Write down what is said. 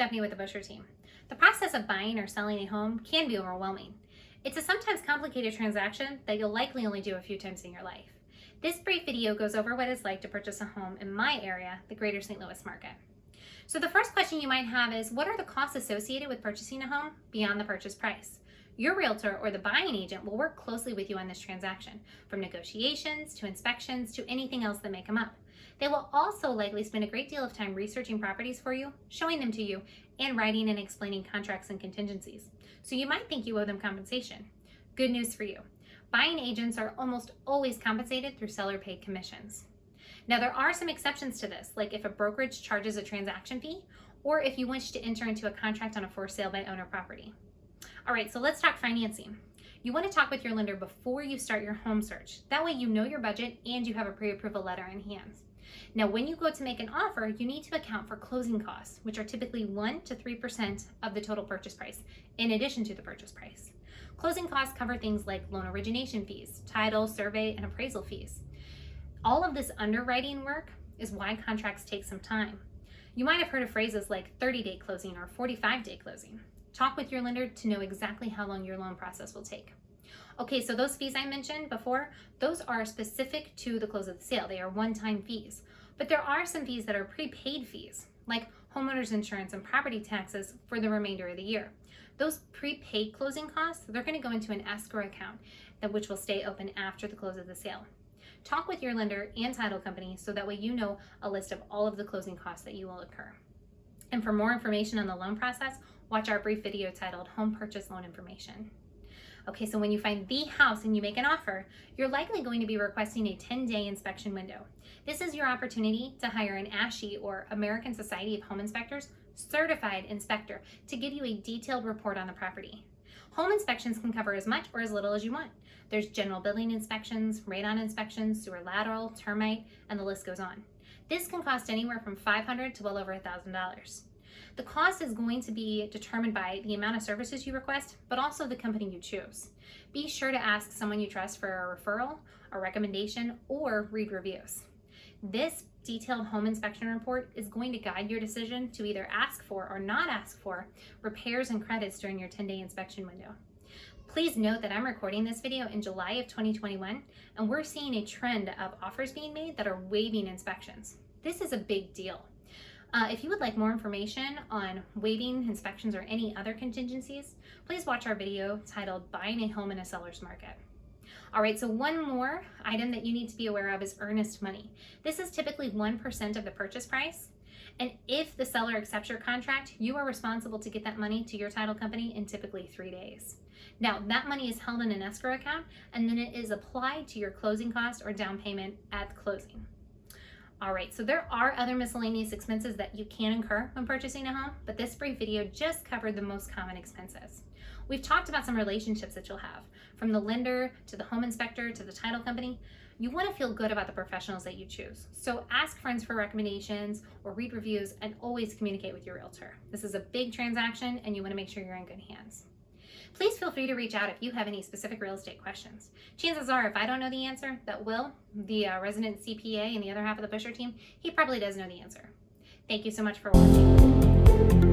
Stephanie with the Busher team. The process of buying or selling a home can be overwhelming. It's a sometimes complicated transaction that you'll likely only do a few times in your life. This brief video goes over what it's like to purchase a home in my area, the greater St. Louis market. So the first question you might have is, what are the costs associated with purchasing a home beyond the purchase price? Your realtor or the buying agent will work closely with you on this transaction, from negotiations to inspections to anything else that may come up. They will also likely spend a great deal of time researching properties for you, showing them to you, and writing and explaining contracts and contingencies. So you might think you owe them compensation. Good news for you. Buying agents are almost always compensated through seller-paid commissions. Now there are some exceptions to this, like if a brokerage charges a transaction fee, or if you wish to enter into a contract on a for sale by owner property. All right, so let's talk financing. You want to talk with your lender before you start your home search. That way you know your budget and you have a pre-approval letter in hand. Now, when you go to make an offer, you need to account for closing costs, which are typically 1 to 3% of the total purchase price, in addition to the purchase price. Closing costs cover things like loan origination fees, title, survey, and appraisal fees. All of this underwriting work is why contracts take some time. You might have heard of phrases like 30-day closing or 45-day closing. Talk with your lender to know exactly how long your loan process will take. Okay, so those fees I mentioned before, those are specific to the close of the sale. They are one-time fees. But there are some fees that are prepaid fees, like homeowners insurance and property taxes for the remainder of the year. Those prepaid closing costs, they're going to go into an escrow account, which will stay open after the close of the sale. Talk with your lender and title company so that way you know a list of all of the closing costs that you will incur. And for more information on the loan process, watch our brief video titled Home Purchase Loan Information. Okay, so when you find the house and you make an offer, you're likely going to be requesting a 10-day inspection window. This is your opportunity to hire an ASHI, or American Society of Home Inspectors, certified inspector to give you a detailed report on the property. Home inspections can cover as much or as little as you want. There's general building inspections, radon inspections, sewer lateral, termite, and the list goes on. This can cost anywhere from $500 to well over $1,000. The cost is going to be determined by the amount of services you request, but also the company you choose. Be sure to ask someone you trust for a referral, a recommendation, or read reviews. This detailed home inspection report is going to guide your decision to either ask for or not ask for repairs and credits during your 10-day inspection window. Please note that I'm recording this video in July of 2021, and we're seeing a trend of offers being made that are waiving inspections. This is a big deal. If you would like more information on waiving inspections or any other contingencies, please watch our video titled Buying a Home in a Seller's Market. All right, so one more item that you need to be aware of is earnest money. This is typically 1% of the purchase price. And if the seller accepts your contract, you are responsible to get that money to your title company in typically 3 days. Now, that money is held in an escrow account, and then it is applied to your closing cost or down payment at closing. All right, so there are other miscellaneous expenses that you can incur when purchasing a home, but this brief video just covered the most common expenses. We've talked about some relationships that you'll have, from the lender to the home inspector to the title company. You want to feel good about the professionals that you choose. So ask friends for recommendations or read reviews, and always communicate with your realtor. This is a big transaction and you want to make sure you're in good hands. Please feel free to reach out if you have any specific real estate questions. Chances are, if I don't know the answer, that Will, the resident CPA and the other half of the Busher team, he probably does know the answer. Thank you so much for watching.